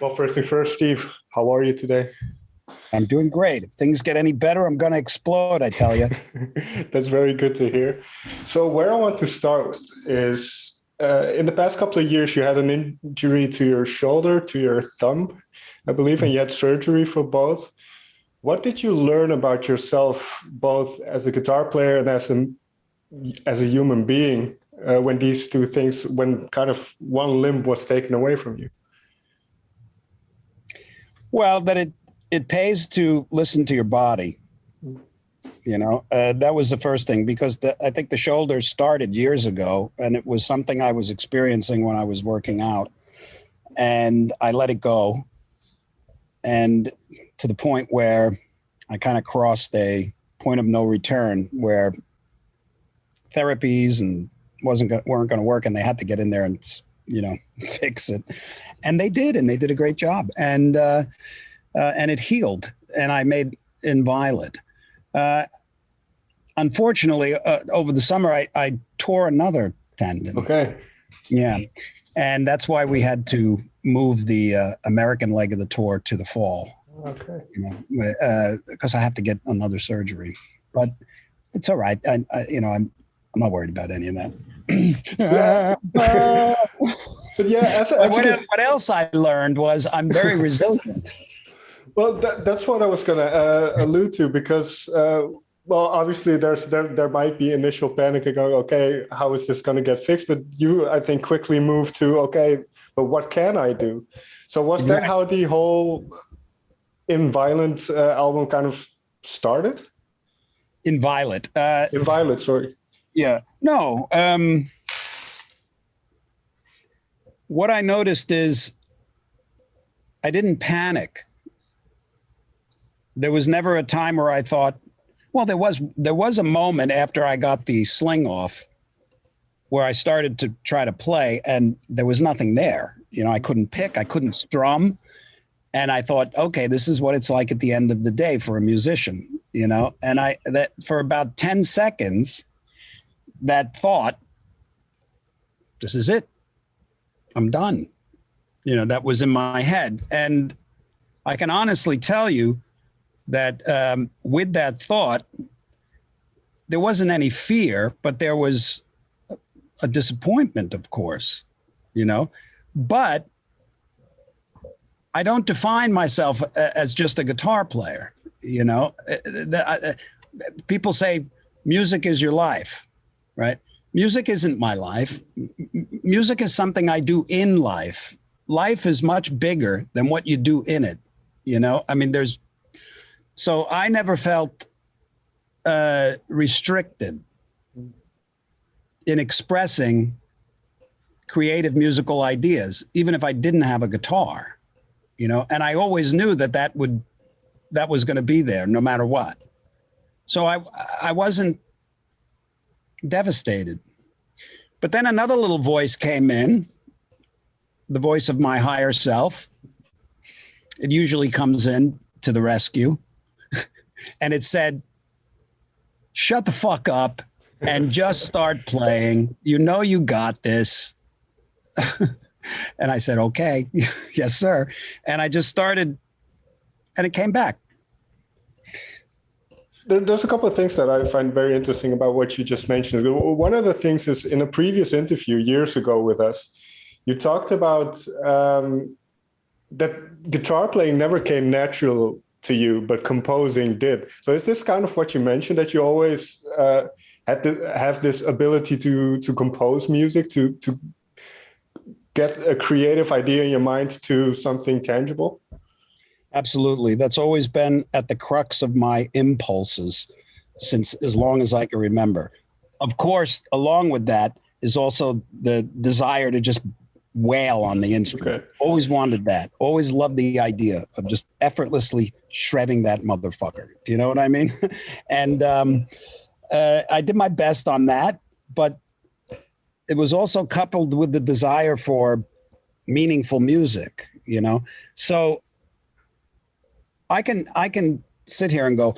Well, first thing first, Steve, how are you today? I'm doing great. If things get any better, I'm going to explode, I tell you. That's very good to hear. So where I want to start with is in the past couple of years, you had an injury to your shoulder, to your thumb, I believe, and you had surgery for both. What did you learn about yourself, both as a guitar player and as a human being, when these two things, when kind of one limb was taken away from you? Well, that it pays to listen to your body. You know, that was the first thing, because I think the shoulder started years ago, and it was something I was experiencing when I was working out, and I let it go. And to the point where I kind of crossed a point of no return, where therapies and weren't going to work, and they had to get in there and, you know, fix it. And they did a great job. And it healed, and I made Inviolate. Unfortunately, over the summer, I tore another tendon. Okay. Yeah. And that's why we had to move the American leg of the tour to the fall. Okay. You know, because I have to get another surgery, but it's all right. I'm not worried about any of that. But yeah, what else I learned was I'm very resilient. Well, that's what I was going to allude to, because, obviously there might be initial panic and going, okay, how is this going to get fixed? But you, I think, quickly moved to, okay, but what can I do? So was that how the whole Inviolate album kind of started? Inviolate. Inviolate, sorry. Yeah. No. What I noticed is I didn't panic. There was never a time where I thought, well, there was a moment after I got the sling off where I started to try to play, and there was nothing there. You know, I couldn't pick, I couldn't strum. And I thought, okay, this is what it's like at the end of the day for a musician, you know? And that for about 10 seconds, that thought, this is it. I'm done. You know, that was in my head. And I can honestly tell you that with that thought, there wasn't any fear, but there was a disappointment, of course, you know, but I don't define myself as just a guitar player. You know, people say music is your life, right? Music isn't my life. Music is something I do in life. Life is much bigger than what you do in it. You know, I mean, so I never felt restricted in expressing creative musical ideas, even if I didn't have a guitar. You know, and I always knew that was going to be there no matter what. So I wasn't devastated. But then another little voice came in, the voice of my higher self. It usually comes in to the rescue. And it said, shut the fuck up and just start playing. You know you got this. And I said, okay, yes, sir. And I just started, and it came back. There's a couple of things that I find very interesting about what you just mentioned. One of the things is, in a previous interview years ago with us, you talked about that guitar playing never came natural to you, but composing did. So is this kind of what you mentioned, that you always had to have this ability to compose music, to get a creative idea in your mind to something tangible? Absolutely. That's always been at the crux of my impulses since as long as I can remember. Of course, along with that is also the desire to just wail on the instrument. Okay. Always wanted that. Always loved the idea of just effortlessly shredding that motherfucker. Do you know what I mean? And I did my best on that, but it was also coupled with the desire for meaningful music, you know? So I can sit here and go,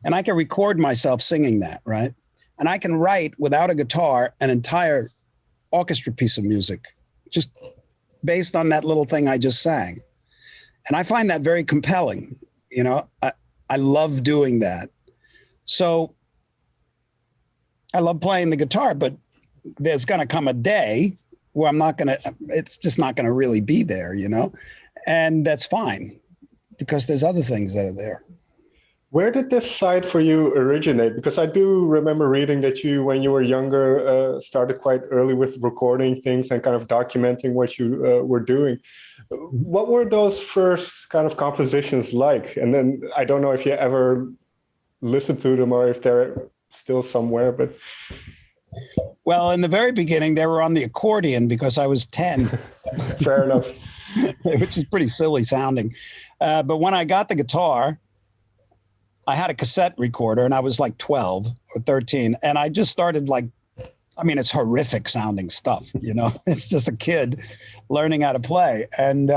and I can record myself singing that, right? And I can write without a guitar an entire orchestra piece of music, just based on that little thing I just sang. And I find that very compelling. You know, I love doing that. So I love playing the guitar, but there's going to come a day where it's just not going to really be there, you know, and that's fine because there's other things that are there. Where did this side for you originate? Because I do remember reading that you, when you were younger, started quite early with recording things and kind of documenting what you were doing. What were those first kind of compositions like? And then I don't know if you ever listened to them or if they're still somewhere, but... Well, in the very beginning, they were on the accordion because I was 10. Fair enough. Which is pretty silly sounding. But when I got the guitar, I had a cassette recorder and I was like 12 or 13. And I just started it's horrific sounding stuff, you know, it's just a kid learning how to play. And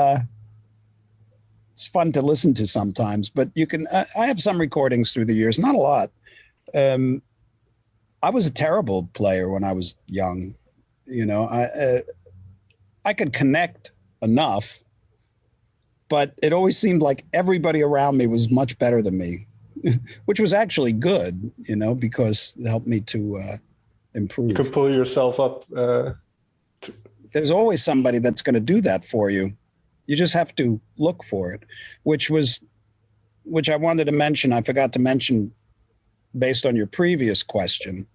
it's fun to listen to sometimes, but I have some recordings through the years, not a lot. I was a terrible player when I was young, you know, I could connect enough, but it always seemed like everybody around me was much better than me. Which was actually good, you know, because it helped me to improve. You could pull yourself up. There's always somebody that's going to do that for you. You just have to look for it, which I wanted to mention. I forgot to mention, based on your previous question,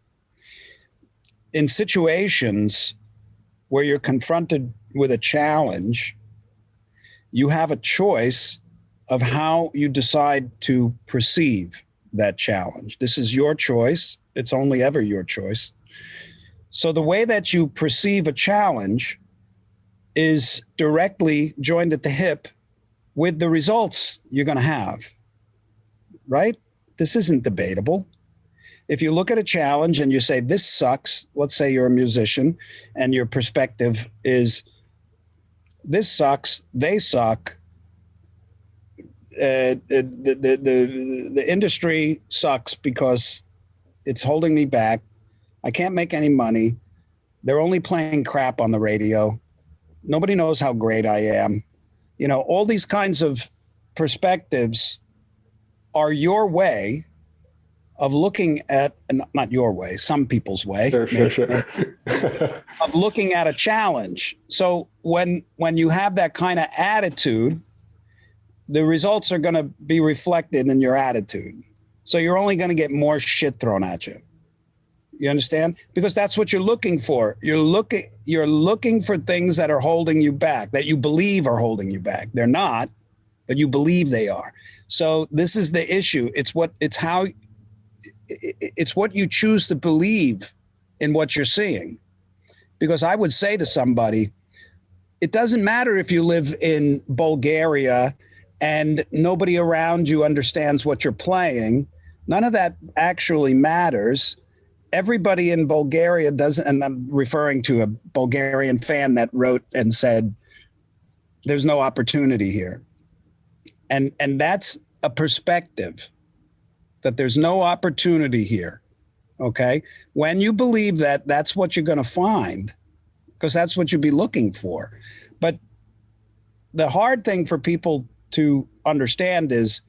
in situations where you're confronted with a challenge, you have a choice of how you decide to perceive that challenge. This is your choice. It's only ever your choice. So the way that you perceive a challenge is directly joined at the hip with the results you're going to have, right? This isn't debatable. If you look at a challenge and you say, this sucks, let's say you're a musician and your perspective is, this sucks, they suck, the industry sucks because it's holding me back. I can't make any money. They're only playing crap on the radio. Nobody knows how great I am. You know, all these kinds of perspectives are your way of looking at, not your way, some people's way. Sure. Of looking at a challenge. So when you have that kind of attitude, the results are going to be reflected in your attitude. So you're only going to get more shit thrown at you. You understand? Because that's what you're looking for. You're looking for things that are holding you back, that you believe are holding you back. They're not, but you believe they are. So this is the issue. It's what you choose to believe in what you're seeing. Because I would say to somebody, it doesn't matter if you live in Bulgaria and nobody around you understands what you're playing. None of that actually matters. Everybody in Bulgaria doesn't, and I'm referring to a Bulgarian fan that wrote and said, there's no opportunity here. And that's a perspective, that there's no opportunity here, okay? When you believe that, that's what you're going to find, because that's what you'll be looking for. But the hard thing for people to understand is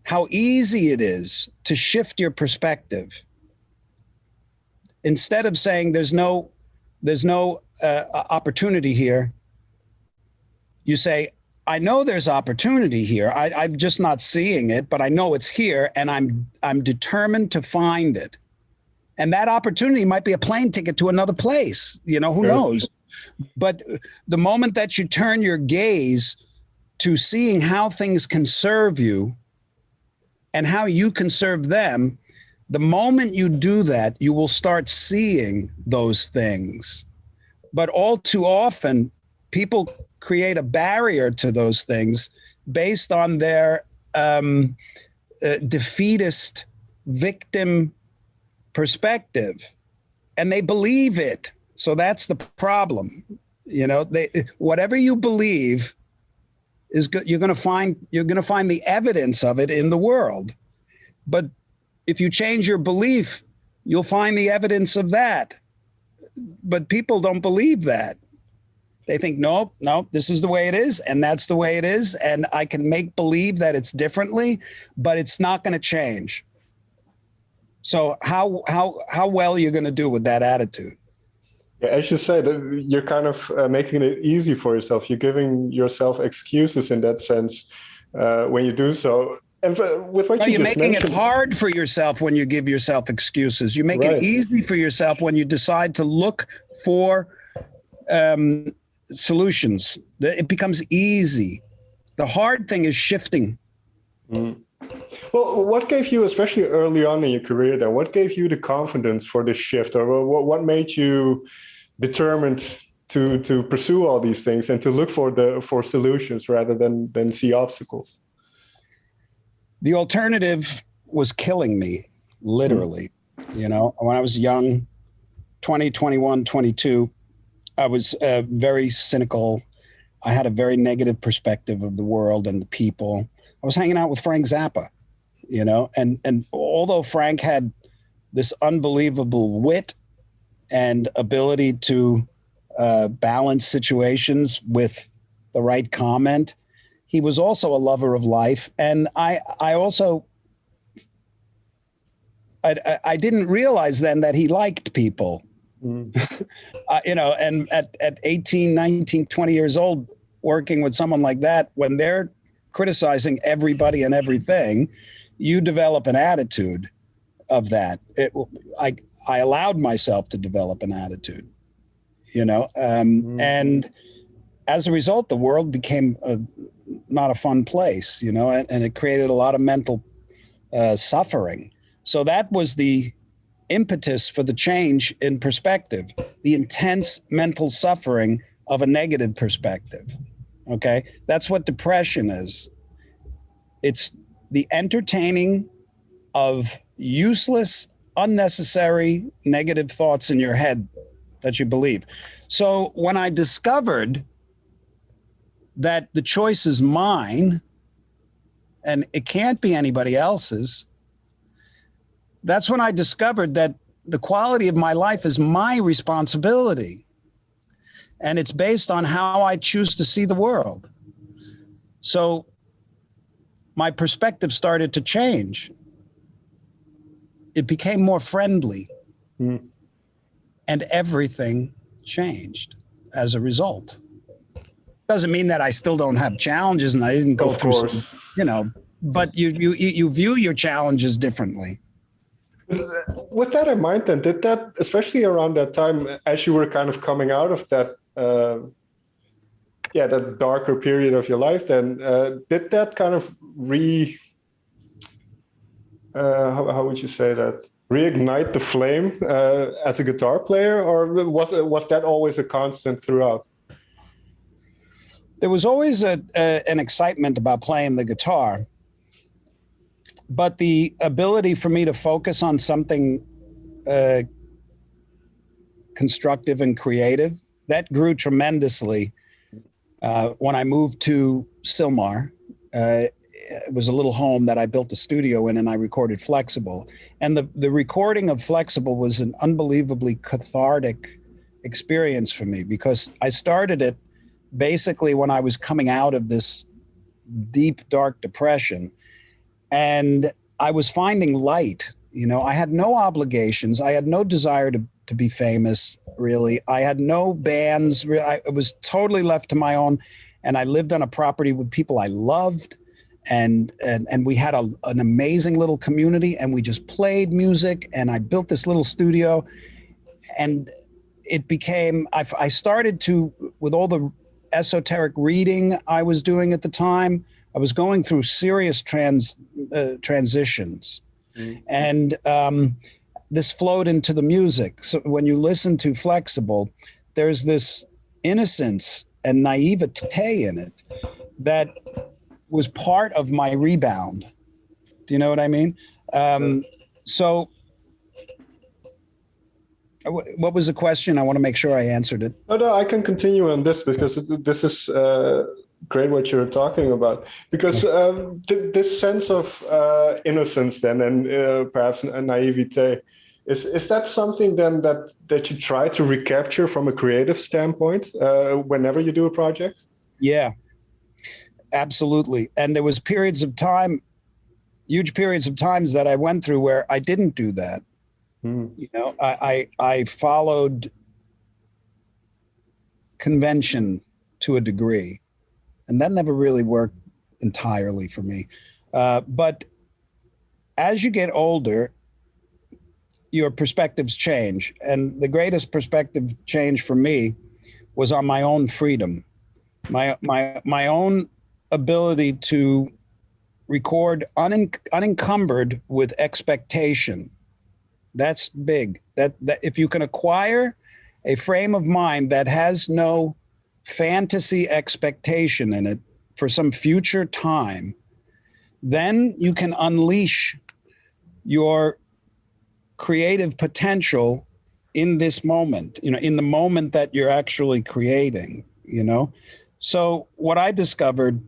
how easy it is to shift your perspective. Instead of saying there's no opportunity here, you say, I know there's opportunity here. I'm just not seeing it, but I know it's here, and I'm determined to find it. And that opportunity might be a plane ticket to another place. You know, who knows? But the moment that you turn your gaze to seeing how things can serve you and how you can serve them, the moment you do that, you will start seeing those things. But all too often, people create a barrier to those things based on their defeatist victim perspective, and they believe it. So that's the problem. You know, whatever you believe is good. You're going to find the evidence of it in the world. But if you change your belief, you'll find the evidence of that. But people don't believe that. They think, nope, this is the way it is, and that's the way it is, and I can make believe that it's differently, but it's not going to change. So how well are you going to do with that attitude? Yeah, as you said, you're kind of making it easy for yourself. You're giving yourself excuses in that sense when you do so. And with what you're making it hard for yourself when you give yourself excuses. You make it easy for yourself when you decide to look for solutions. It becomes easy. The hard thing is shifting. Mm. Well, what gave you, especially early on in your career then, what gave you the confidence for this shift? Or what made you determined to pursue all these things and to look for solutions rather than see obstacles? The alternative was killing me, literally. You know, when I was young, 20, 21, 22, I was very cynical. I had a very negative perspective of the world and the people. I was hanging out with Frank Zappa, you know, and although Frank had this unbelievable wit and ability to balance situations with the right comment, he was also a lover of life. And I didn't realize then that he liked people. You know, and at 18, 19, 20 years old, working with someone like that, when they're criticizing everybody and everything, you develop an attitude of that. I allowed myself to develop an attitude, you know, and as a result, the world became not a fun place, you know, and it created a lot of mental suffering. So that was the impetus for the change in perspective, the intense mental suffering of a negative perspective. Okay. That's what depression is. It's the entertaining of useless, unnecessary negative thoughts in your head that you believe. So when I discovered that the choice is mine and it can't be anybody else's, that's when I discovered that the quality of my life is my responsibility. And it's based on how I choose to see the world. So my perspective started to change. It became more friendly. And everything changed as a result. Doesn't mean that I still don't have challenges and I didn't go through some, you know, but you view your challenges differently. With that in mind, then, did that, especially around that time, as you were kind of coming out of that, that darker period of your life, then did that kind of how would you say that? Reignite the flame as a guitar player, or was that always a constant throughout? There was always an excitement about playing the guitar. But the ability for me to focus on something constructive and creative, that grew tremendously when I moved to Sylmar. It was a little home that I built a studio in, and I recorded Flexible. And the recording of Flexible was an unbelievably cathartic experience for me, because I started it basically when I was coming out of this deep, dark depression. And I was finding light. You know, I had no obligations. I had no desire to be famous, really. I had no bands. I was totally left to my own. And I lived on a property with people I loved. And we had an amazing little community, and we just played music. And I built this little studio. And it became, I started to, with all the esoteric reading I was doing at the time, I was going through serious transitions, and this flowed into the music. So when you listen to Flexible, there's this innocence and naivete in it that was part of my rebound. Do you know what I mean? So what was the question? I want to make sure I answered it. No, I can continue on this, because this is great what you're talking about, because this sense of innocence then, and perhaps a naivete, Is that something then that you try to recapture from a creative standpoint whenever you do a project? Yeah, absolutely. And there was periods of time, huge periods of times that I went through where I didn't do that. You know, I followed convention to a degree, and that never really worked entirely for me. But as you get older, your perspectives change. And the greatest perspective change for me was on my own freedom, my own ability to record unencumbered with expectation. That's big. That if you can acquire a frame of mind that has no fantasy expectation in it for some future time, then you can unleash your creative potential in this moment, you know, in the moment that you're actually creating, you know? So what I discovered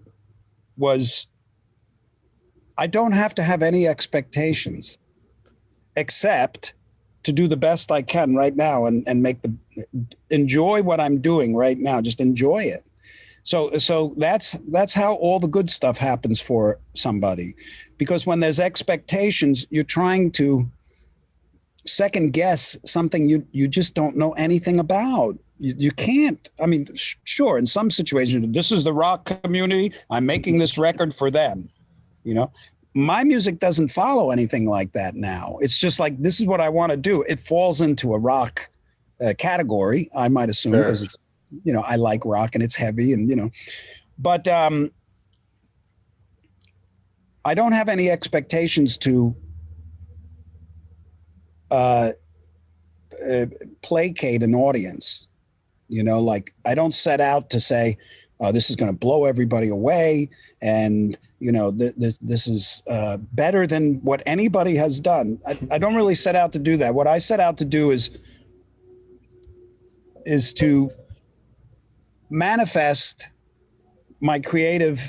was I don't have to have any expectations except to do the best I can right now and enjoy what I'm doing right now. Just enjoy it. So that's how all the good stuff happens for somebody, because when there's expectations, you're trying to second guess something you just don't know anything about. You can't. I mean, sure, in some situations, this is the rock community, I'm making this record for them, you know. My music doesn't follow anything like that now. It's just like, this is what I want to do. It falls into a rock category, I might assume, because it's, you know, I like rock and it's heavy and, you know, but I don't have any expectations to placate an audience, you know, like I don't set out to say, this is going to blow everybody away. And, you know, this is better than what anybody has done. I don't really set out to do that. What I set out to do is to manifest my creative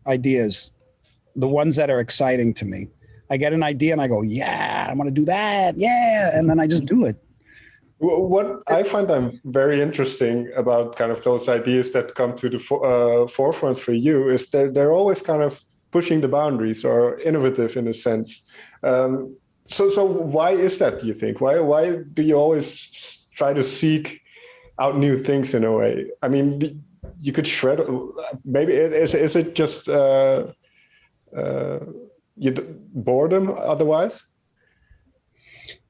ideas, the ones that are exciting to me. I get an idea and I go, yeah, I want to do that. Yeah. And then I just do it. What I find very interesting about kind of those ideas that come to the forefront for you is they're always kind of pushing the boundaries or innovative in a sense. So why is that, do you think? Why do you always try to seek out new things in a way? I mean, you could shred. Maybe is it just boredom otherwise?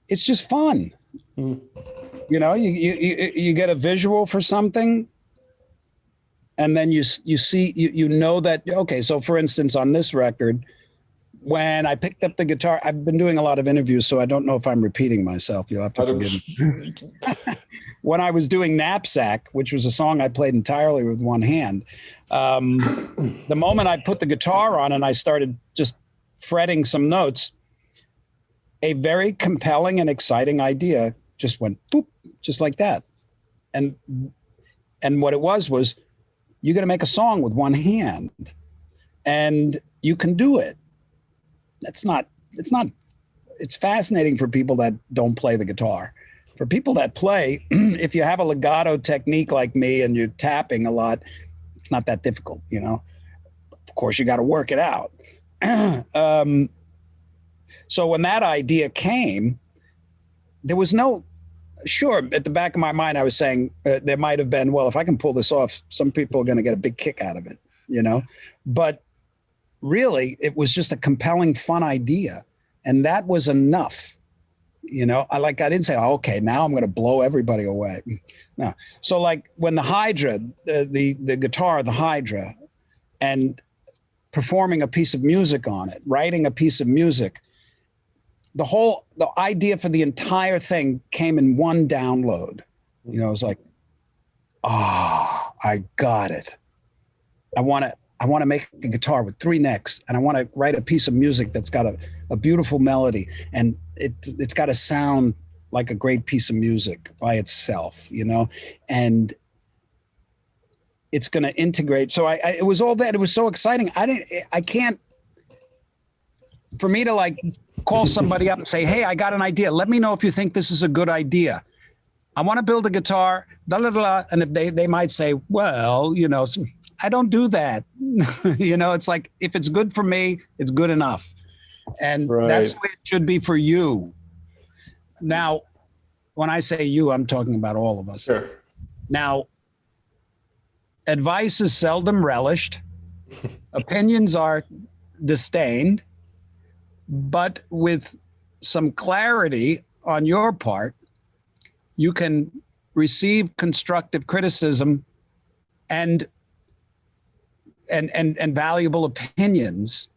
It's just fun. You know, you get a visual for something, and then you see, you know that, okay, so for instance, on this record, when I picked up the guitar, I've been doing a lot of interviews, so I don't know if I'm repeating myself. You'll have to forgive me. When I was doing Knappsack, which was a song I played entirely with one hand, the moment I put the guitar on and I started just fretting some notes, a very compelling and exciting idea just went boop, just like that. And what it was you're going to make a song with one hand and you can do it. It's fascinating for people that don't play the guitar. For people that play, if you have a legato technique like me and you're tapping a lot, it's not that difficult, you know. Of course, you got to work it out. So when that idea came, there was sure, at the back of my mind, I was saying there might have been, well, if I can pull this off, some people are going to get a big kick out of it, you know. But really, it was just a compelling, fun idea. And that was enough. You know, I didn't say, oh, okay, now I'm going to blow everybody away. No. So like when the Hydra, the guitar, the Hydra, and performing a piece of music on it, writing a piece of music, the idea for the entire thing came in one download. You know, it was like, I got it. I want to make a guitar with 3 necks, and I want to write a piece of music that's got a beautiful melody, and it's got to sound like a great piece of music by itself, you know, and it's going to integrate. So it was all that. It was so exciting. For me to like call somebody up and say, hey, I got an idea. Let me know if you think this is a good idea. I want to build a guitar, da, da, da, and if they might say, well, I don't do that. It's like, if it's good for me, it's good enough. And that's the way it should be for you. Now, when I say you, I'm talking about all of us. Sure. Now, advice is seldom relished. Opinions are disdained. But with some clarity on your part, you can receive constructive criticism and valuable opinions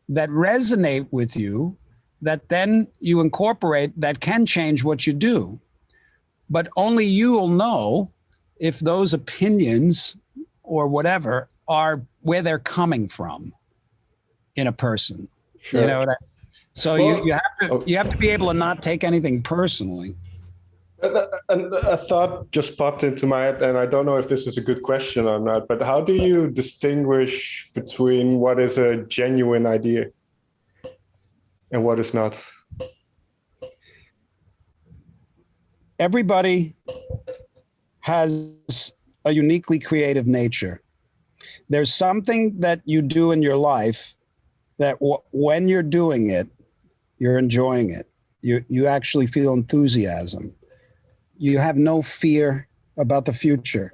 that resonate with you, that then you incorporate, that can change what you do. But only you will know if those opinions or whatever are where they're coming from in a person. Sure. You know what I mean? So you have to be able to not take anything personally. And a thought just popped into my head, and I don't know if this is a good question or not, but how do you distinguish between what is a genuine idea and what is not? Everybody has a uniquely creative nature. There's something that you do in your life that when you're doing it, you're enjoying it. You actually feel enthusiasm. You have no fear about the future.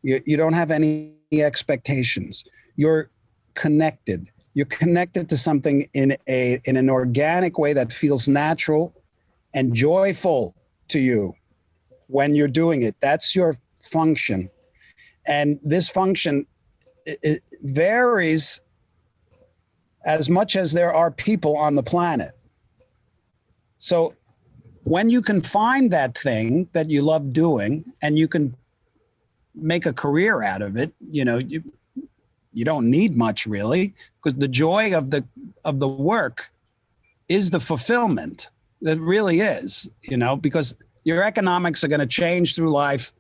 You don't have any expectations. You're connected. You're connected to something in an organic way that feels natural and joyful to you when you're doing it. That's your function. And this function, it varies as much as there are people on the planet. So when you can find that thing that you love doing and you can make a career out of it, you don't need much really, because the joy of the work is the fulfillment. That really is, because your economics are going to change through life.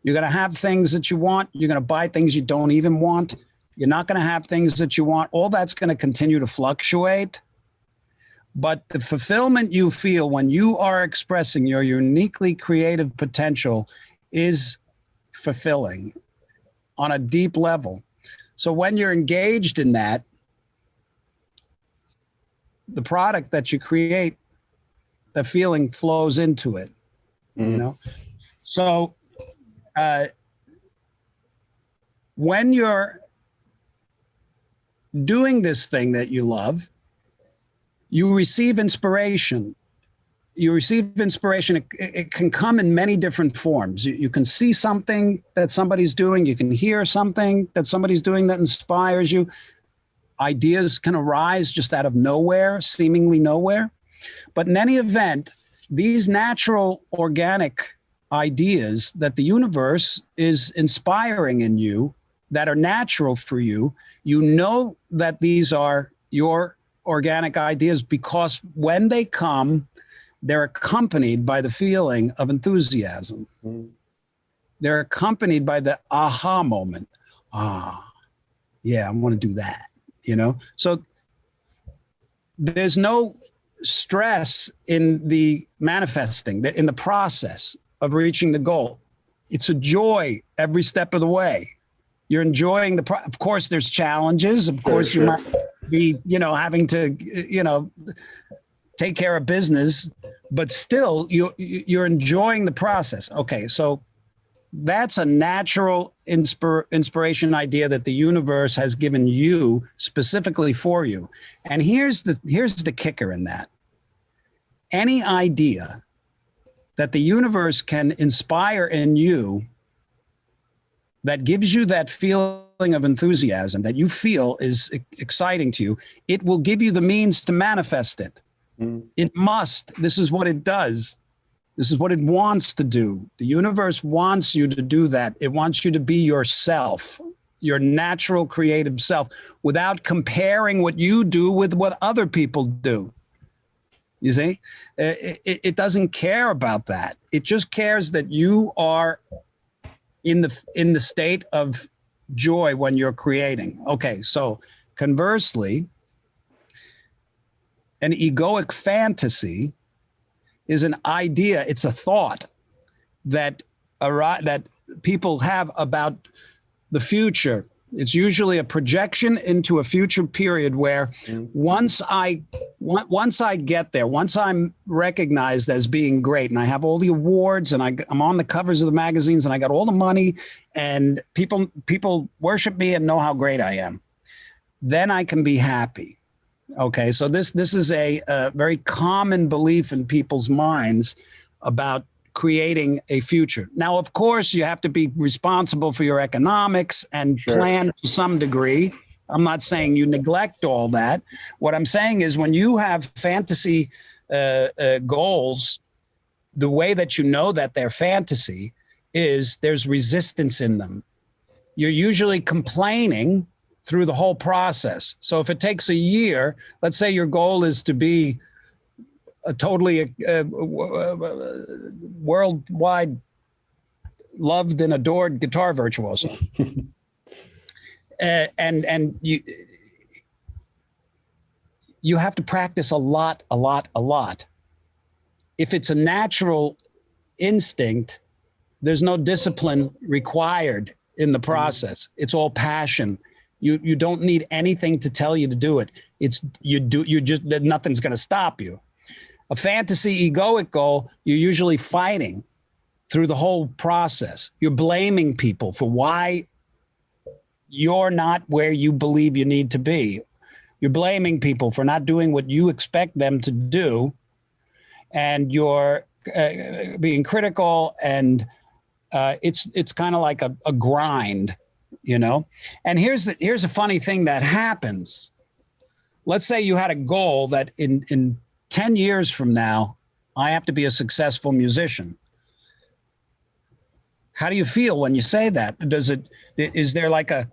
You're going to have things that you want. You're going to buy things you don't even want. You're not going to have things that you want. All that's going to continue to fluctuate. But the fulfillment you feel when you are expressing your uniquely creative potential is fulfilling on a deep level. So when you're engaged in that, the product that you create, the feeling flows into it, So when you're doing this thing that you love, you receive inspiration. It can come in many different forms. You can see something that somebody's doing. You can hear something that somebody's doing that inspires you. Ideas can arise just out of nowhere, seemingly nowhere. But in any event, these natural, organic ideas that the universe is inspiring in you, that are natural for you, that these are your organic ideas, because when they come, they're accompanied by the feeling of enthusiasm. They're accompanied by the aha moment. Yeah, I want to do that, So there's no stress in the manifesting, in the process of reaching the goal. It's a joy every step of the way. You're enjoying of course, there's challenges. Of course, you might be, having to, take care of business, but still you're enjoying the process. Okay, so that's a natural inspiration idea that the universe has given you specifically for you. And here's the kicker in that. Any idea that the universe can inspire in you that gives you that feeling of enthusiasm that you feel is exciting to you, it will give you the means to manifest it. It must. This is what it does. This is what it wants to do. The universe wants you to do that. It wants you to be yourself, your natural creative self, without comparing what you do with what other people do. You see, it doesn't care about that. It just cares that you are in the state of joy when you're creating. Okay, so conversely, an egoic fantasy is an idea, it's a thought that people have about the future. It's usually a projection into a future period where once I get there, once I'm recognized as being great and I have all the awards and I'm on the covers of the magazines and I got all the money and people worship me and know how great I am, then I can be happy. Okay, so this is a very common belief in people's minds about creating a future. Now, of course, you have to be responsible for your economics and plan to some degree. I'm not saying you neglect all that. What I'm saying is when you have fantasy goals, the way that you know that they're fantasy is there's resistance in them. You're usually complaining through the whole process. So if it takes a year, let's say your goal is to be a totally worldwide loved and adored guitar virtuoso. And you have to practice a lot. If it's a natural instinct, there's no discipline required in the process. It's all passion. You don't need anything to tell you to do it. Nothing's going to stop you. A fantasy egoic goal, you're usually fighting through the whole process. You're blaming people for why you're not where you believe you need to be. You're blaming people for not doing what you expect them to do. And you're being critical, and it's kind of like a grind, you know? And here's a funny thing that happens. Let's say you had a goal that in 10 years from now, I have to be a successful musician. How do you feel when you say that? Is there like a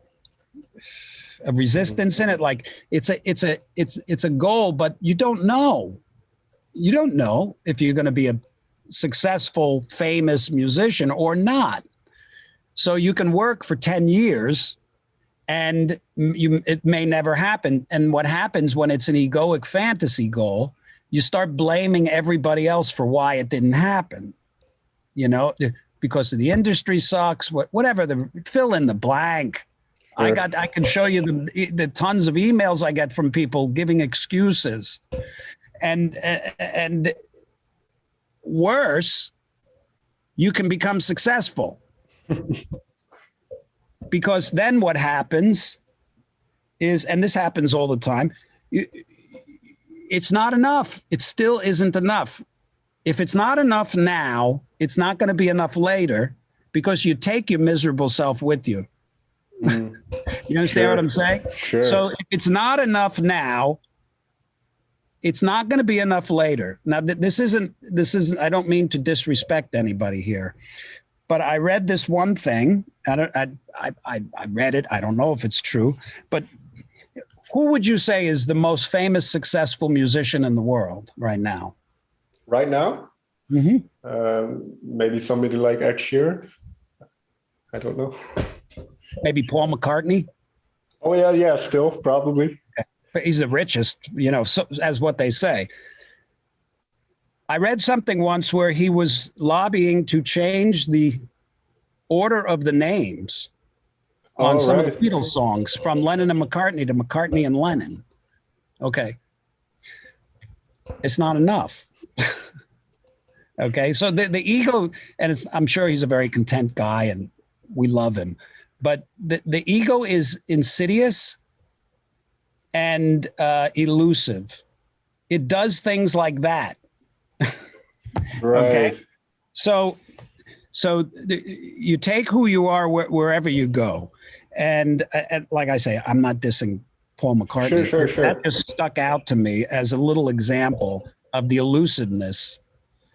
resistance in it? Like it's a goal, but you don't know. You don't know if you're going to be a successful, famous musician or not. So you can work for 10 years and it may never happen. And what happens when it's an egoic fantasy goal, you start blaming everybody else for why it didn't happen, you know, because the industry sucks, whatever, fill in the blank. Sure. I can show you the tons of emails I get from people giving excuses, and worse, you can become successful because then what happens is, and this happens all the time, it's not enough. It still isn't enough. If it's not enough now, it's not going to be enough later because you take your miserable self with you. You understand what I'm saying? Sure. So if it's not enough now, it's not going to be enough later. Now, this isn't, I don't mean to disrespect anybody here, but I read this one thing. I read it. I don't know if it's true, but who would you say is the most famous, successful musician in the world right now? Right now? Mm-hmm. Maybe somebody like Ed Sheeran. I don't know. Maybe Paul McCartney? Oh, yeah, still, probably. But he's the richest, you know, so, as what they say. I read something once where he was lobbying to change the order of the names on some of the Beatles songs from Lennon and McCartney to McCartney and Lennon. Okay. It's not enough. Okay. So the ego, and I'm sure he's a very content guy and we love him, but the ego is insidious and elusive. It does things like that. Right. Okay. So you take who you are wherever you go. And like I say, I'm not dissing Paul McCartney. Sure. That just stuck out to me as a little example of the elusiveness.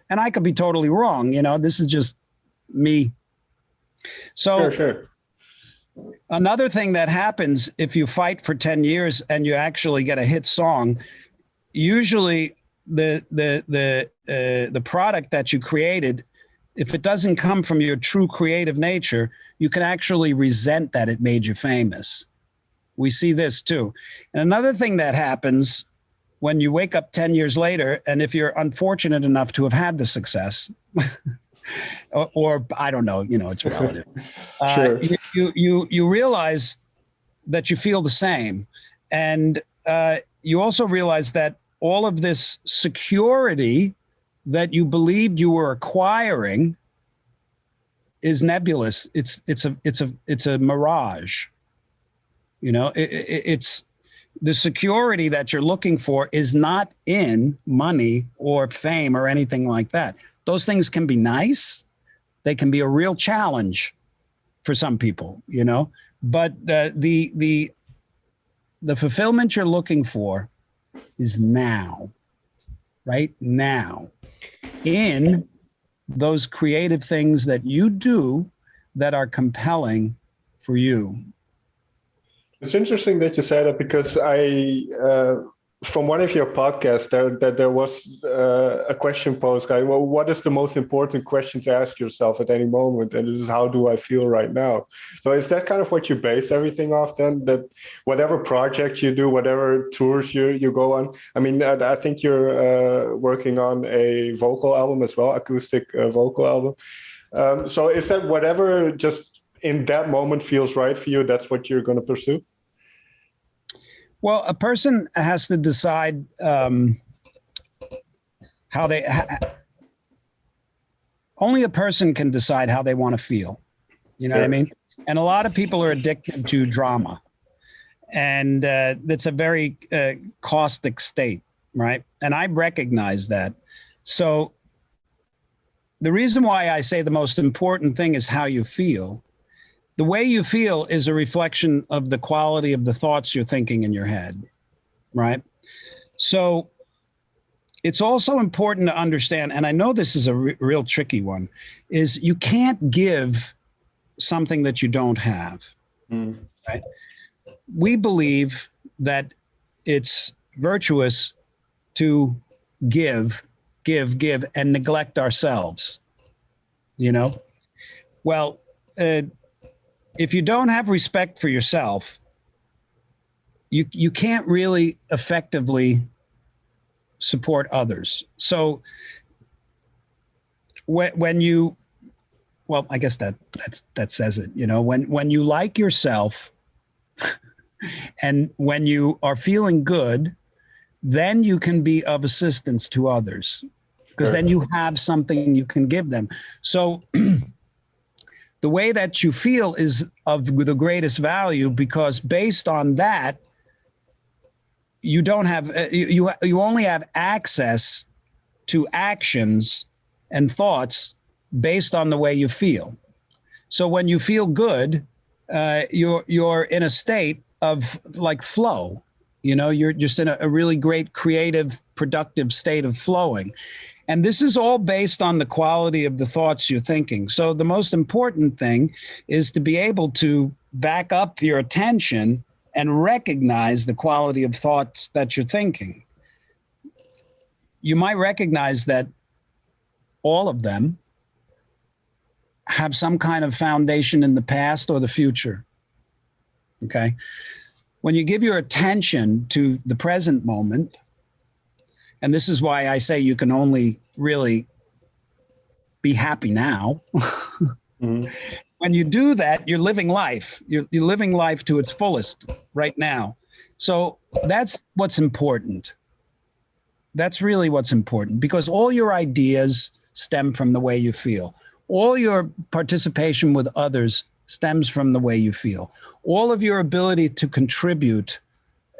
And I could be totally wrong. You know, this is just me. So sure. Another thing that happens if you fight for 10 years and you actually get a hit song, usually the product that you created, if it doesn't come from your true creative nature, you can actually resent that it made you famous. We see this too. And another thing that happens when you wake up 10 years later, and if you're unfortunate enough to have had the success, or I don't know, it's relative. Sure. You realize that you feel the same. And you also realize that all of this security that you believed you were acquiring is nebulous. It's a mirage. It's the security that you're looking for is not in money or fame or anything like that. Those things can be nice. They can be a real challenge for some people, but the fulfillment you're looking for is now, right now, in those creative things that you do that are compelling for you. It's interesting that you say that, because from one of your podcasts, there was a question posed, well, what is the most important question to ask yourself at any moment? And this is, how do I feel right now? So is that kind of what you base everything off then? That whatever project you do, whatever tours you go on, I mean, I think you're working on a vocal album as well, acoustic vocal album. So is that whatever just in that moment feels right for you, that's what you're going to pursue? Well, a person has to decide how they. Only a person can decide how they want to feel. You know what I mean? And a lot of people are addicted to drama, and it's a very caustic state, right? And I recognize that. So the reason why I say the most important thing is how you feel. The way you feel is a reflection of the quality of the thoughts you're thinking in your head, right? So it's also important to understand, and I know this is a real tricky one, is you can't give something that you don't have, right? We believe that it's virtuous to give, and neglect ourselves, Well, if you don't have respect for yourself, you can't really effectively support others. So when you, well, I guess that says it, when you like yourself and when you are feeling good, then you can be of assistance to others, because then you have something you can give them. So the way that you feel is of the greatest value, because based on that, you don't have, you only have access to actions and thoughts based on the way you feel. So when you feel good, you're in a state of like flow, you're just in a really great, creative, productive state of flowing. And this is all based on the quality of the thoughts you're thinking. So the most important thing is to be able to back up your attention and recognize the quality of thoughts that you're thinking. You might recognize that all of them have some kind of foundation in the past or the future. Okay? When you give your attention to the present moment, and this is why I say you can only really be happy now. Mm-hmm. When you do that, you're living life. You're living life to its fullest right now. So that's what's important. That's really what's important, because all your ideas stem from the way you feel. All your participation with others stems from the way you feel. All of your ability to contribute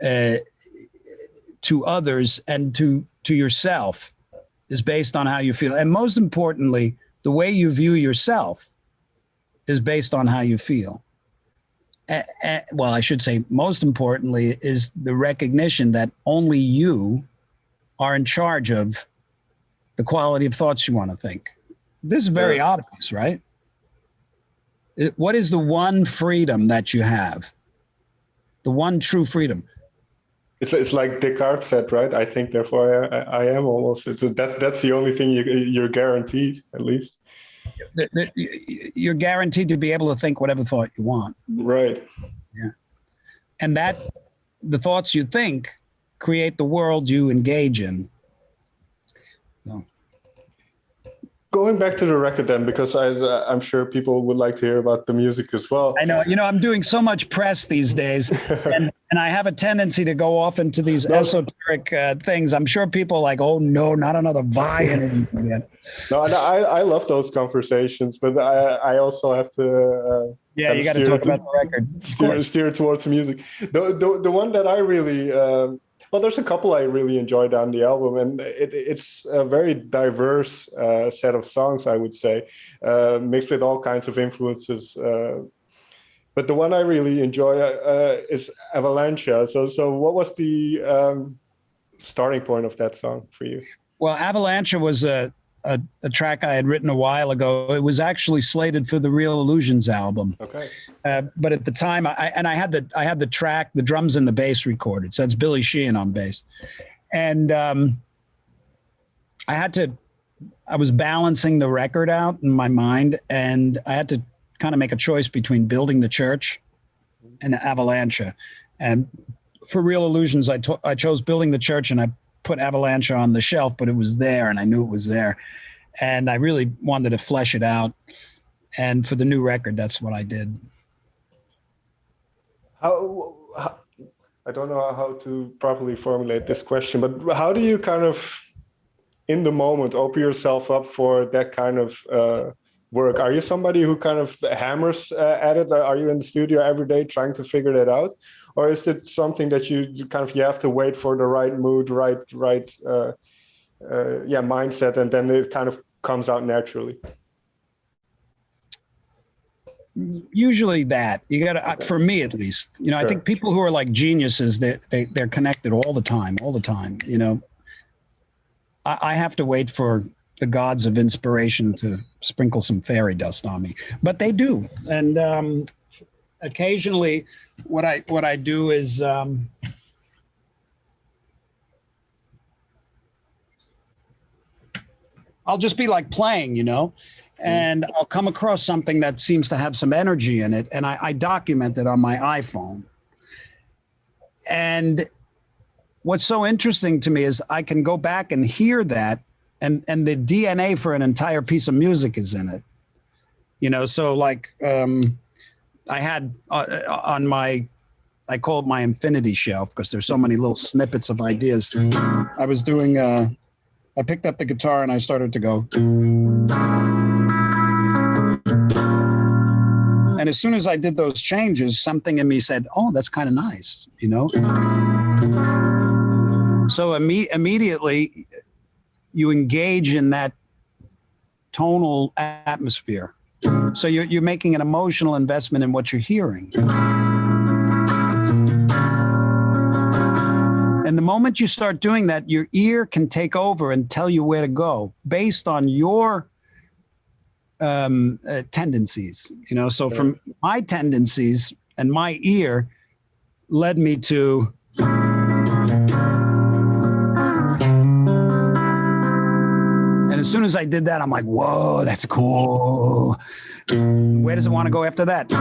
to others and to yourself is based on how you feel. And most importantly, the way you view yourself is based on how you feel. Well, I should say most importantly is the recognition that only you are in charge of the quality of thoughts you want to think. This is very obvious, right? What is the one freedom that you have? The one true freedom. It's like Descartes said, right? I think, therefore I am, almost. That's the only thing you're guaranteed, at least. You're guaranteed to be able to think whatever thought you want. Right. Yeah. And that the thoughts you think create the world you engage in. So. Going back to the record then, because I'm sure people would like to hear about the music as well. I know, I'm doing so much press these days, and I have a tendency to go off into these esoteric things. I'm sure people are like, oh no, not another Vai interview again. No, I love those conversations, but I also have to. You got to talk about the record. Steer towards the music. The one that I really. Well, there's a couple I really enjoyed on the album, and it's a very diverse set of songs, I would say, mixed with all kinds of influences. But the one I really enjoy is Avalancha. So what was the starting point of that song for you? Well, Avalancha was a track I had written a while ago. It was actually slated for the Real Illusions album. Okay. But at the time, I had the track, the drums and the bass recorded. So it's Billy Sheehan on bass, and I was balancing the record out in my mind, and I had to kind of make a choice between Building the Church and Avalancha. And for Real Illusions, I chose Building the Church, and I put Avalancha on the shelf, but it was there and I knew it was there. And I really wanted to flesh it out. And for the new record, that's what I did. How I don't know how to properly formulate this question, but how do you kind of, in the moment, open yourself up for that kind of work? Are you somebody who kind of hammers at it? Are you in the studio every day trying to figure that out? Or is it something that you have to wait for the right mood, right mindset, and then it kind of comes out naturally? Usually that you got to, for me at least, sure. I think people who are like geniuses, they're connected all the time. I have to wait for the gods of inspiration to sprinkle some fairy dust on me, but they do. And occasionally what I do is I'll just be like playing, and I'll come across something that seems to have some energy in it, and I document it on my iPhone. And what's so interesting to me is I can go back and hear that, and the DNA for an entire piece of music is in it. So like I had on my, I call it my infinity shelf because there's so many little snippets of ideas. I was doing, I picked up the guitar and I started to go. And as soon as I did those changes, something in me said, oh, that's kind of nice, So immediately you engage in that tonal atmosphere. So you're making an emotional investment in what you're hearing. And the moment you start doing that, your ear can take over and tell you where to go based on your tendencies. So from my tendencies and my ear led me to and as soon as I did that, I'm like, whoa, that's cool. Where does it want to go after that?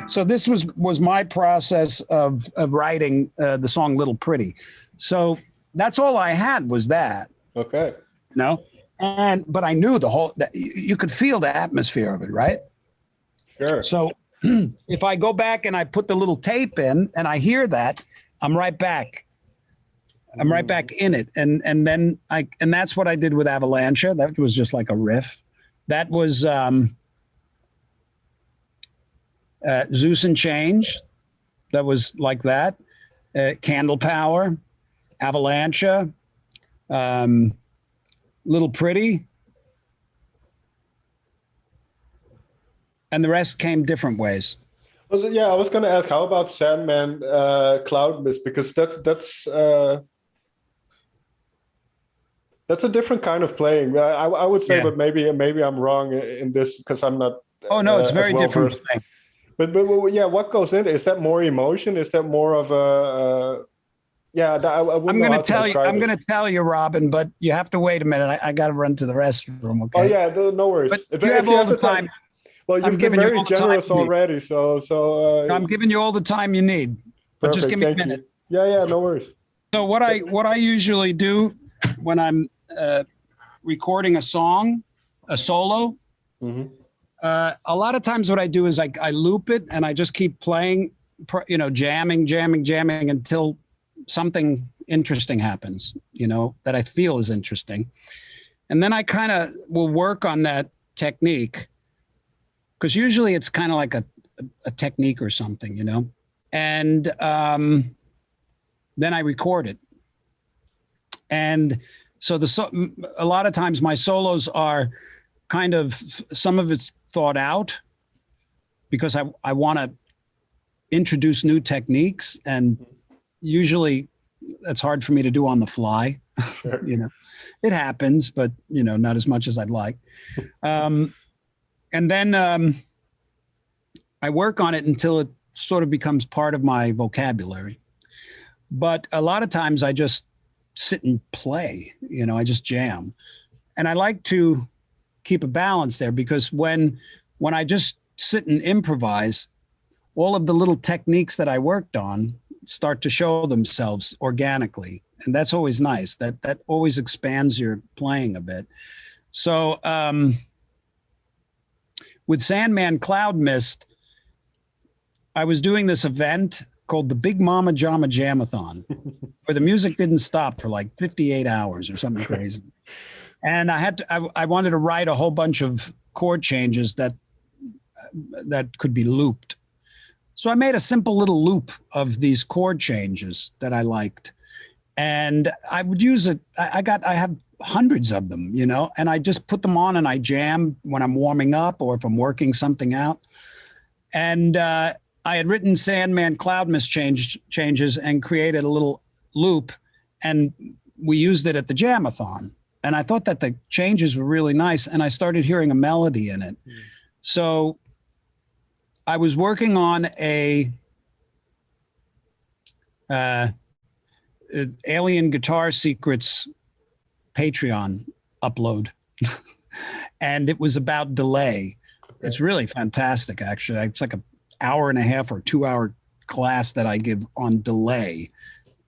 So this was my process of writing the song Little Pretty. So that's all I had was that. Okay. But I knew that you could feel the atmosphere of it, right? Sure. So if I go back and I put the little tape in and I hear that, I'm right back. I'm right back in it. And then and that's what I did with Avalancha. That was just like a riff. That was Zeus and Change. That was like that. Candle Power, Avalancha, Little Pretty. And the rest came different ways. Well, yeah, I was going to ask, how about Sandman Cloud Mist? Because that's a different kind of playing. I would say, but maybe I'm wrong in this because I'm not. Oh no, it's very different. But yeah, what goes into it? Is that more emotion? Is that more of a? I'm going to tell you. I'm going to tell you, Robin, but you have to wait a minute. I got to run to the restroom. Okay. Oh yeah, no worries. But you have all the time. Well, you've been very generous already, so I'm giving you all the time you need. But just give me a minute. Yeah, no worries. So what I usually do when I'm recording a song, a solo, a lot of times what I do is I loop it and I just keep playing, jamming until something interesting happens, that I feel is interesting. And then I kind of will work on that technique, because usually it's kind of like a technique or something, and then I record it. And so a lot of times my solos are kind of, some of it's thought out because I want to introduce new techniques, and usually that's hard for me to do on the fly. Sure. It happens, but not as much as I'd like. And then I work on it until it sort of becomes part of my vocabulary. But a lot of times I just sit and play, I just jam. And I like to keep a balance there, because when I just sit and improvise, all of the little techniques that I worked on start to show themselves organically. And that's always nice. That always expands your playing a bit. So with Sandman Cloud Mist, I was doing this event called the Big Mama Jama Jamathon, where the music didn't stop for like 58 hours or something crazy. And I wanted to write a whole bunch of chord changes that could be looped. So I made a simple little loop of these chord changes that I liked. And I would use it. I have hundreds of them, and I just put them on and I jam when I'm warming up or if I'm working something out. And I had written Sandman Cloud Mist changes and created a little loop, and we used it at the Jamathon. And I thought that the changes were really nice, and I started hearing a melody in it. So I was working on a Alien Guitar Secrets Patreon upload, and it was about delay. It's really fantastic, actually. It's like an hour and a half or 2 hour class that I give on delay.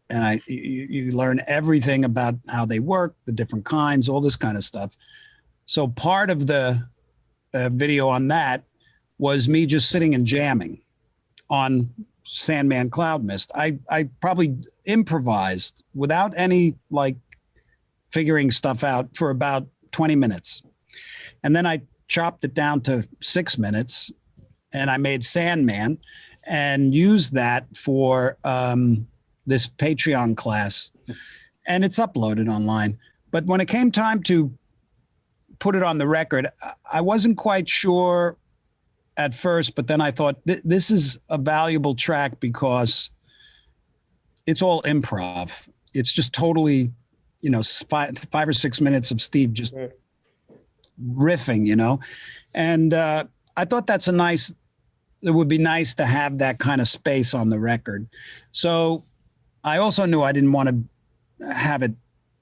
And you learn everything about how they work, the different kinds, all this kind of stuff. So part of the video on that was me just sitting and jamming on Sandman Cloud Mist. I probably improvised without any figuring stuff out for about 20 minutes. And then I chopped it down to 6 minutes, and I made Sandman and used that for this Patreon class, and it's uploaded online. But when it came time to put it on the record, I wasn't quite sure at first, but then I thought this is a valuable track because it's all improv. It's just totally, 5 or 6 minutes of Steve just riffing, and I thought it would be nice to have that kind of space on the record. So I also knew I didn't want to have it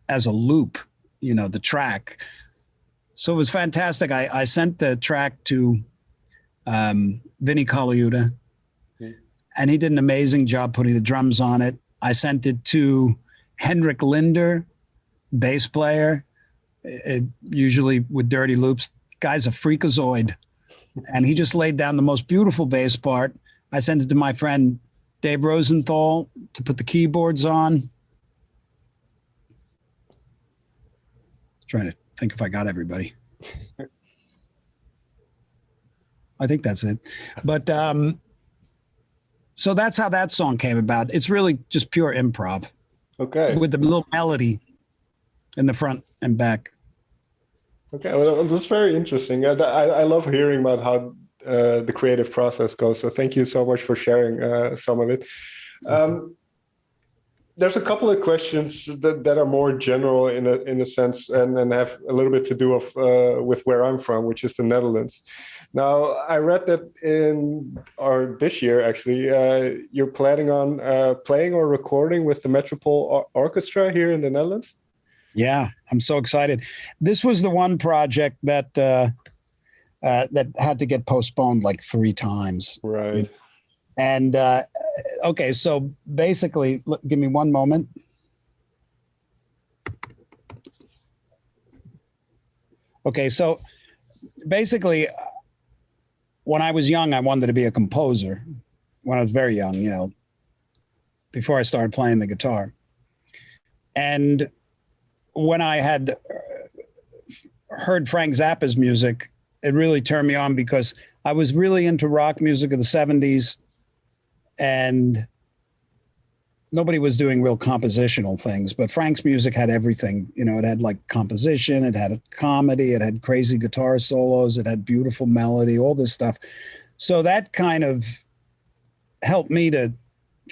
as a loop, the track. So it was fantastic. I sent the track to Vinny Colaiuta, and he did an amazing job putting the drums on it. I sent it to Henrik Linder, bass player, usually with dirty loops. Guy's a freakazoid, and he just laid down the most beautiful bass part. I sent it to my friend Dave Rosenthal to put the keyboards on. Trying to think if I got everybody. I think that's it. But so that's how that song came about. It's really just pure improv. Okay. With the little melody in the front and back. Okay, well, that's very interesting. I love hearing about how the creative process goes. So thank you so much for sharing some of it. There's a couple of questions that are more general in a sense, and have a little bit to do with where I'm from, which is the Netherlands. Now, I read that this year actually, you're planning on playing or recording with the Metropole Orchestra here in the Netherlands. Yeah, I'm so excited. This was the one project that that had to get postponed like 3 times. Right. And okay, so basically, look, give me one moment. Okay, so basically, when I was young, I wanted to be a composer. When I was very young, you know, before I started playing the guitar. And when I had heard Frank Zappa's music, it really turned me on because I was really into rock music of the 70s, and nobody was doing real compositional things, but Frank's music had everything. You know, it had like composition, it had a comedy, it had crazy guitar solos, it had beautiful melody, all this stuff. So that kind of helped me to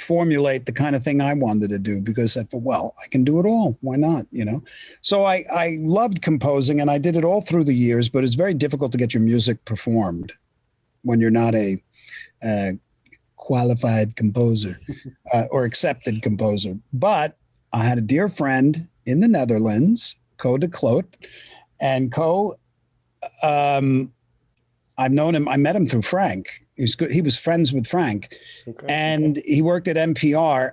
formulate the kind of thing I wanted to do, because I thought, well, I can do it all. Why not? You know? So I loved composing, and I did it all through the years, but it's very difficult to get your music performed when you're not a qualified composer or accepted composer. But I had a dear friend in the Netherlands, Co de Kloot, and Co, I've known him, I met him through Frank. He was friends with Frank. Okay. And he worked at NPR,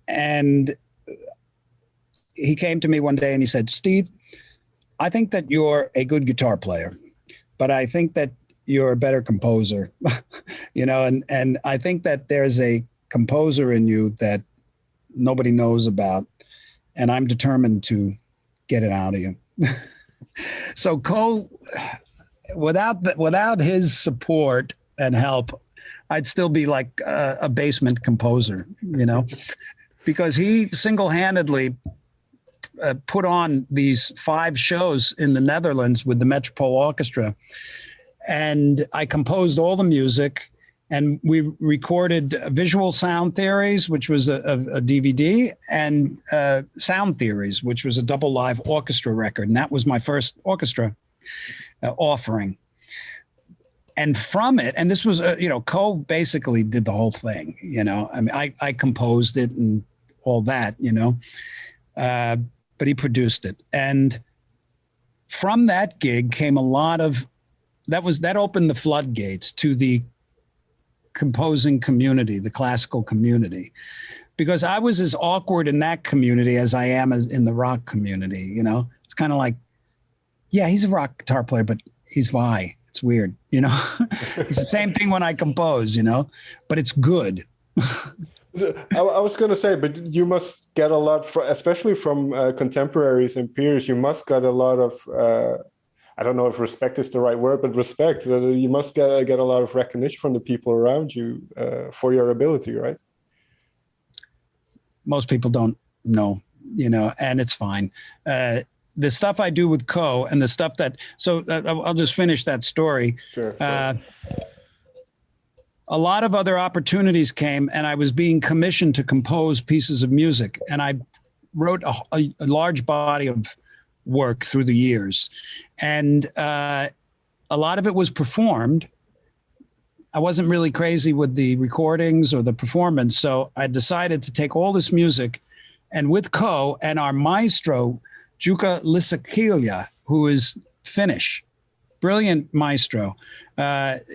and he came to me one day and he said, Steve, I think that you're a good guitar player, but I think that you're a better composer, you know, and I think that there's a composer in you that nobody knows about, and I'm determined to get it out of you. So Co, without his support and help, I'd still be like a basement composer, you know, because he single-handedly put on these 5 shows in the Netherlands with the Metropole Orchestra. And I composed all the music, and we recorded Visual Sound Theories, which was a DVD, and Sound Theories, which was a double live orchestra record. And that was my first orchestra offering. And from it, and this was, you know, Co basically did the whole thing, you know. I mean, I composed it and all that, you know, but he produced it. And from that gig came a lot of, that opened the floodgates to the composing community, the classical community, because I was as awkward in that community as I am as in the rock community, you know. It's kind of like, yeah, he's a rock guitar player, but he's Vai. It's weird, you know. It's the same thing when I compose, you know, but it's good. I was going to say, but you must get a lot, especially from contemporaries and peers. You must get a lot of, I don't know if respect is the right word, but respect. You must get a lot of recognition from the people around you for your ability, right? Most people don't know, you know, and it's fine. The stuff I do with Co and the stuff that, so I'll just finish that story. Sure. A lot of other opportunities came, and I was being commissioned to compose pieces of music. And I wrote a large body of work through the years. And a lot of it was performed. I wasn't really crazy with the recordings or the performance. So I decided to take all this music, and with Co and our maestro, Jukka Lisäkilä, who is Finnish, brilliant maestro.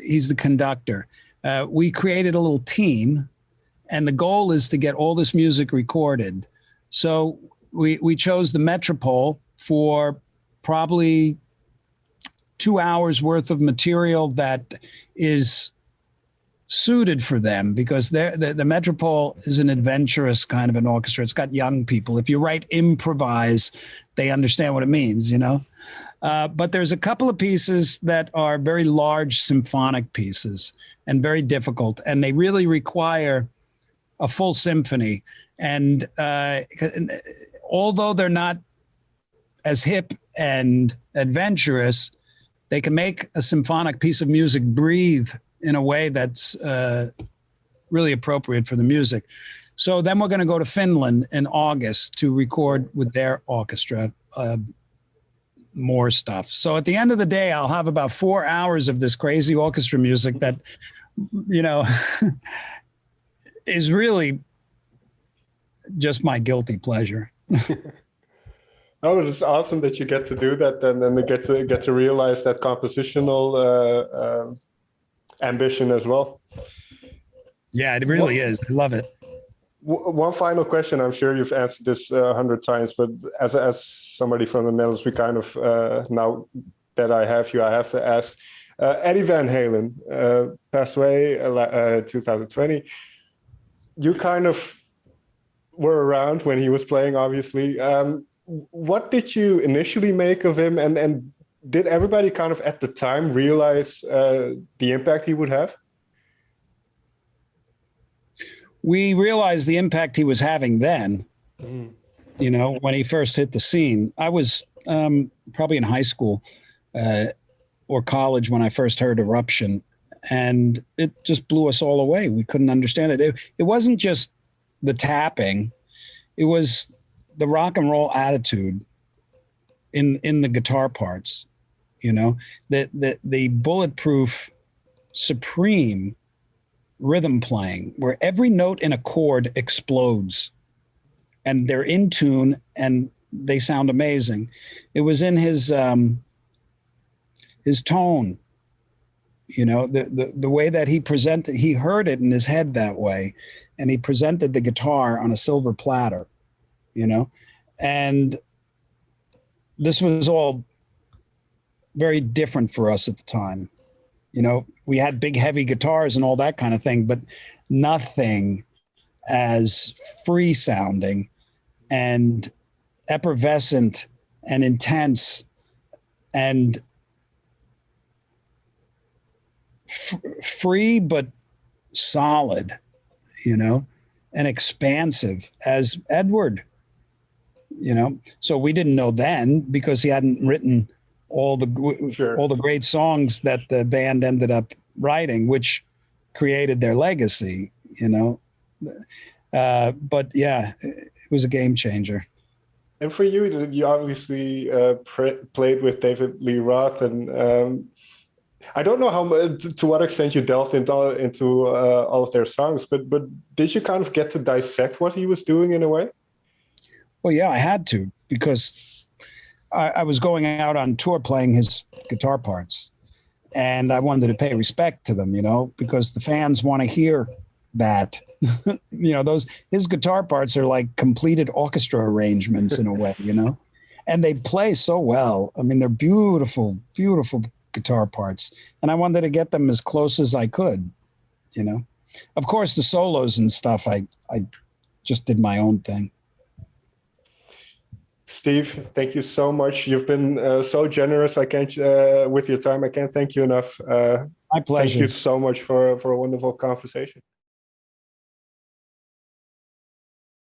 He's the conductor. We created a little team, and the goal is to get all this music recorded. So we chose the Metropole for probably 2 hours worth of material that is suited for them, because the Metropole is an adventurous kind of an orchestra. It's got young people. If you write improvise, they understand what it means, you know. But there's a couple of pieces that are very large symphonic pieces and very difficult, and they really require a full symphony. And although they're not as hip and adventurous, they can make a symphonic piece of music breathe in a way that's really appropriate for the music. So then we're going to go to Finland in August to record with their orchestra more stuff. So at the end of the day, I'll have about 4 hours of this crazy orchestra music that, you know, is really just my guilty pleasure. Oh, it's awesome that you get to do that, then, and get to realize that compositional ambition as well. Yeah, it really is. I love it. One final question. I'm sure you've answered this 100 times, but as somebody from the Netherlands, we kind of now that I have you, I have to ask. Eddie Van Halen passed away 2020. You kind of were around when he was playing, obviously. What did you initially make of him, and did everybody kind of at the time realize the impact he would have? We realized the impact he was having then, you know, when he first hit the scene. I was probably in high school or college when I first heard Eruption, and it just blew us all away. We couldn't understand it. It wasn't just the tapping. It was the rock and roll attitude in the guitar parts, you know, the bulletproof, supreme rhythm playing where every note in a chord explodes and they're in tune and they sound amazing. It was in his tone, you know, the way that he presented, he heard it in his head that way, and he presented the guitar on a silver platter, you know, and this was all very different for us at the time. You know, we had big, heavy guitars and all that kind of thing, but nothing as free sounding and effervescent and intense and free, but solid, you know, and expansive as Edward, you know. So we didn't know then because he hadn't written all the great songs that the band ended up writing, which created their legacy, you know. But yeah, it was a game changer. And for you, you obviously played with David Lee Roth, and I don't know to what extent you delved into all of their songs, but did you kind of get to dissect what he was doing in a way? Well, yeah, I had to, because I was going out on tour playing his guitar parts, and I wanted to pay respect to them, you know, because the fans want to hear that. You know, his guitar parts are like completed orchestra arrangements in a way, you know, and they play so well. I mean, they're beautiful, beautiful guitar parts, and I wanted to get them as close as I could, you know. Of course, the solos and stuff, I just did my own thing. Steve, thank you so much. You've been so generous. I can't with your time. I can't thank you enough. My pleasure. Thank you so much for a wonderful conversation.